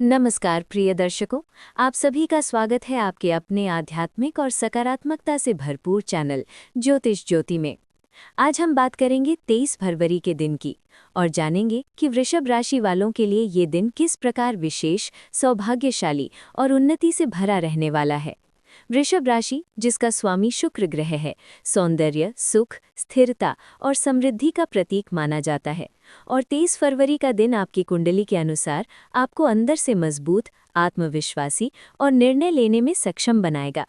नमस्कार प्रिय दर्शकों, आप सभी का स्वागत है आपके अपने आध्यात्मिक और सकारात्मकता से भरपूर चैनल ज्योतिष ज्योति में। आज हम बात करेंगे 23 फरवरी के दिन की और जानेंगे कि वृषभ राशि वालों के लिए ये दिन किस प्रकार विशेष, सौभाग्यशाली और उन्नति से भरा रहने वाला है। वृषभ राशि, जिसका स्वामी शुक्र ग्रह है, सौंदर्य, सुख, स्थिरता और समृद्धि का प्रतीक माना जाता है और 23 फरवरी का दिन आपकी कुंडली के अनुसार आपको अंदर से मजबूत, आत्मविश्वासी और निर्णय लेने में सक्षम बनाएगा।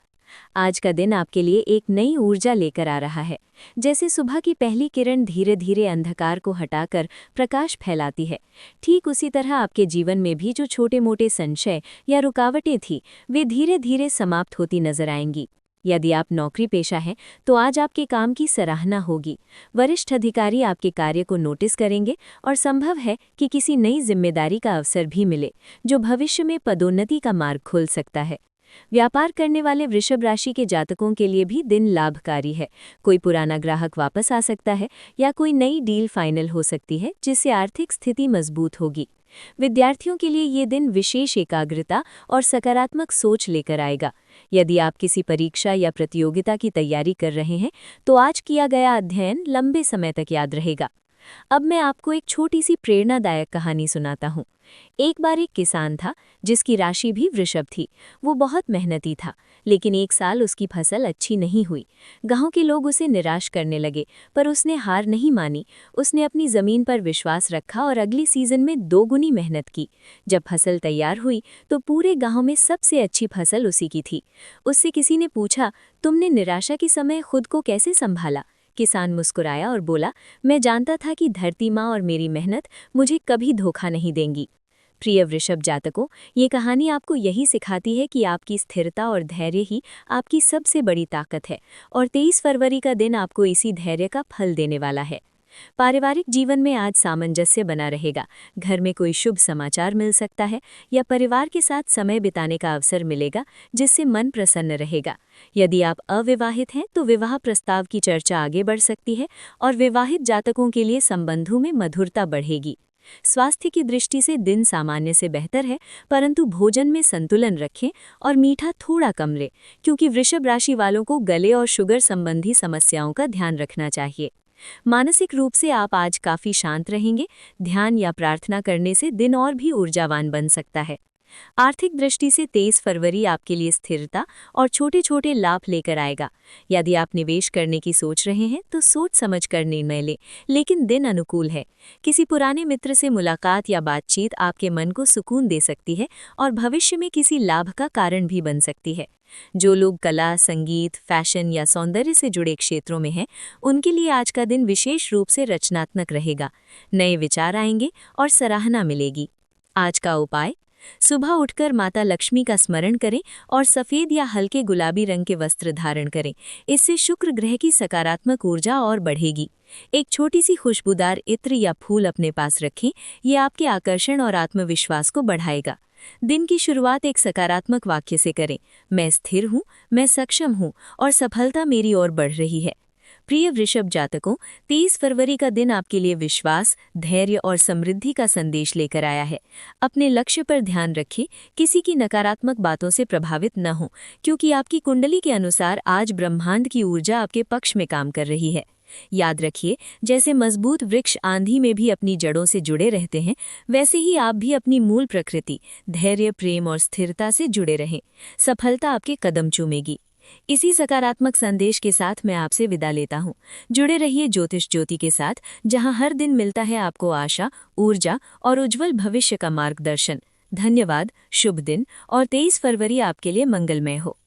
आज का दिन आपके लिए एक नई ऊर्जा लेकर आ रहा है। जैसे सुबह की पहली किरण धीरे धीरे अंधकार को हटाकर प्रकाश फैलाती है, ठीक उसी तरह आपके जीवन में भी जो छोटे मोटे संशय या रुकावटें थी, वे धीरे धीरे समाप्त होती नजर आएंगी। यदि आप नौकरी पेशा हैं तो आज आपके काम की सराहना होगी। वरिष्ठ अधिकारी आपके कार्य को नोटिस करेंगे और संभव है कि किसी नई जिम्मेदारी का अवसर भी मिले, जो भविष्य में पदोन्नति का मार्ग खोल सकता है। व्यापार करने वाले वृषभ राशि के जातकों के लिए भी दिन लाभकारी है। कोई पुराना ग्राहक वापस आ सकता है या कोई नई डील फाइनल हो सकती है, जिससे आर्थिक स्थिति मजबूत होगी। विद्यार्थियों के लिए ये दिन विशेष एकाग्रता और सकारात्मक सोच लेकर आएगा। यदि आप किसी परीक्षा या प्रतियोगिता की तैयारी कर रहे हैं तो आज किया गया अध्ययन लंबे समय तक याद रहेगा। अब मैं आपको एक छोटी सी प्रेरणादायक कहानी सुनाता हूँ। एक बार एक किसान था जिसकी राशि भी वृषभ थी। वो बहुत मेहनती था, लेकिन एक साल उसकी फसल अच्छी नहीं हुई। गांव के लोग उसे निराश करने लगे, पर उसने हार नहीं मानी। उसने अपनी जमीन पर विश्वास रखा और अगली सीजन में दोगुनी मेहनत की। जब फसल तैयार हुई तो पूरे गांव में सबसे अच्छी फसल उसी की थी। उससे किसी ने पूछा, तुमने निराशा के समय खुद को कैसे संभाला? किसान मुस्कुराया और बोला, मैं जानता था कि धरती माँ और मेरी मेहनत मुझे कभी धोखा नहीं देंगी। प्रिय वृषभ जातकों, ये कहानी आपको यही सिखाती है कि आपकी स्थिरता और धैर्य ही आपकी सबसे बड़ी ताकत है और 23 फरवरी का दिन आपको इसी धैर्य का फल देने वाला है। पारिवारिक जीवन में आज सामंजस्य बना रहेगा। घर में कोई शुभ समाचार मिल सकता है या परिवार के साथ समय बिताने का अवसर मिलेगा, जिससे मन प्रसन्न रहेगा। यदि आप अविवाहित हैं तो विवाह प्रस्ताव की चर्चा आगे बढ़ सकती है और विवाहित जातकों के लिए संबंधों में मधुरता बढ़ेगी। स्वास्थ्य की दृष्टि से दिन सामान्य से बेहतर है, परंतु भोजन में संतुलन रखें और मीठा थोड़ा कम लें, क्योंकि वृषभ राशि वालों को गले और शुगर संबंधी समस्याओं का ध्यान रखना चाहिए। मानसिक रूप से आप आज काफी शांत रहेंगे। ध्यान या प्रार्थना करने से दिन और भी ऊर्जावान बन सकता है। आर्थिक दृष्टि से 23 फरवरी आपके लिए स्थिरता और छोटे छोटे लाभ लेकर आएगा। यदि आप निवेश करने की सोच रहे हैं तो सोच समझकर निर्णय लें, लेकिन दिन अनुकूल है। किसी पुराने मित्र से मुलाकात या बातचीत आपके मन को सुकून दे सकती है और भविष्य में किसी लाभ का कारण भी बन सकती है। जो लोग कला, संगीत, फैशन या सौंदर्य से जुड़े क्षेत्रों में हैं, उनके लिए आज का दिन विशेष रूप से रचनात्मक रहेगा। नए विचार आएंगे और सराहना मिलेगी। आज का उपाय: सुबह उठकर माता लक्ष्मी का स्मरण करें और सफ़ेद या हल्के गुलाबी रंग के वस्त्र धारण करें। इससे शुक्र ग्रह की सकारात्मक ऊर्जा और बढ़ेगी। एक छोटी सी खुशबूदार इत्र या फूल अपने पास रखें, ये आपके आकर्षण और आत्मविश्वास को बढ़ाएगा। दिन की शुरुआत एक सकारात्मक वाक्य से करें, मैं स्थिर हूँ, मैं सक्षम हूँ और सफलता मेरी ओर बढ़ रही है। प्रिय वृषभ जातकों, 23 फरवरी का दिन आपके लिए विश्वास, धैर्य और समृद्धि का संदेश लेकर आया है। अपने लक्ष्य पर ध्यान रखें, किसी की नकारात्मक बातों से प्रभावित न हो, क्योंकि आपकी कुंडली के अनुसार आज ब्रह्मांड की ऊर्जा आपके पक्ष में काम कर रही है। याद रखिए, जैसे मजबूत वृक्ष आंधी में भी अपनी जड़ों से जुड़े रहते हैं, वैसे ही आप भी अपनी मूल प्रकृति, धैर्य, प्रेम और स्थिरता से जुड़े रहें। सफलता आपके कदम चूमेगी। इसी सकारात्मक संदेश के साथ मैं आपसे विदा लेता हूँ। जुड़े रहिए ज्योतिष ज्योति के साथ, जहाँ हर दिन मिलता है आपको आशा, ऊर्जा और उज्जवल भविष्य का मार्गदर्शन। धन्यवाद, शुभ दिन और 23 फरवरी आपके लिए मंगलमय हो।